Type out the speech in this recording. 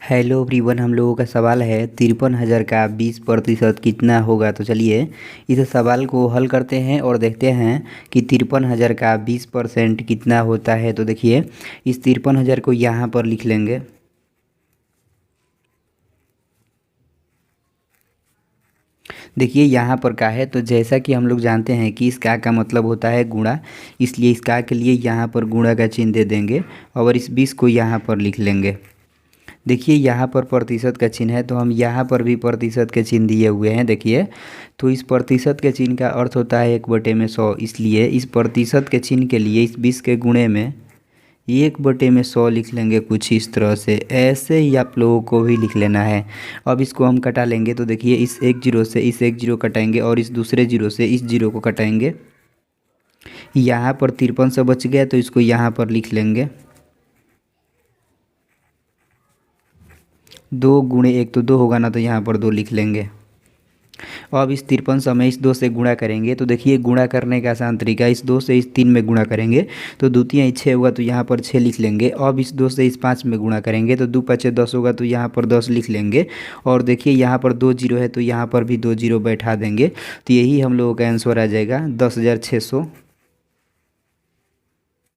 Hello everyone, हम लोगों का सवाल है 53,000 का 20% कितना होगा। तो चलिए इस सवाल को हल करते हैं और देखते हैं कि 53,000 का 20% कितना होता है। तो देखिए इस 53,000 को यहाँ पर लिख लेंगे। देखिए यहाँ पर का है, तो जैसा कि हम लोग जानते हैं कि इस का मतलब होता है गुणा, इसलिए इस का के लिए यहाँ पर गुणा का चिन्ह दे देंगे और इस 20 को यहाँ पर लिख लेंगे। देखिए यहाँ पर प्रतिशत का चिन्ह है, तो हम यहाँ पर भी प्रतिशत के चिन्ह दिए हुए हैं। देखिए तो इस प्रतिशत के चिन्ह का अर्थ होता है 1/100, इसलिए इस प्रतिशत के चिन्ह के लिए इस 20 के गुणे में 1/100 लिख लेंगे। कुछ इस तरह से ऐसे ही आप लोगों को भी लिख लेना है। अब इसको हम कटा लेंगे, तो देखिए इस एक जीरो से इस एक जीरो कटाएंगे और इस दूसरे जीरो से इस जीरो को कटाएंगे। यहाँ पर 5300 बच गया, तो इसको यहाँ पर लिख लेंगे। 2 × 1 तो 2 होगा ना, तो यहाँ पर 2 लिख लेंगे। अब इस 5300 में इस 2 से गुणा करेंगे, तो देखिए गुणा करने का आसान तरीका, इस 2 से इस 3 में गुणा करेंगे तो 2 × 3 = 6 होगा, तो यहाँ पर 6 लिख लेंगे। अब इस 2 से इस 5 में गुणा करेंगे तो 2 × 5 = 10 होगा, तो यहाँ पर 10 लिख लेंगे। और देखिए यहाँ पर 2 जीरो है, तो यहाँ पर भी 2 जीरो बैठा देंगे। तो यही हम लोगों का आंसर आ जाएगा 10,600।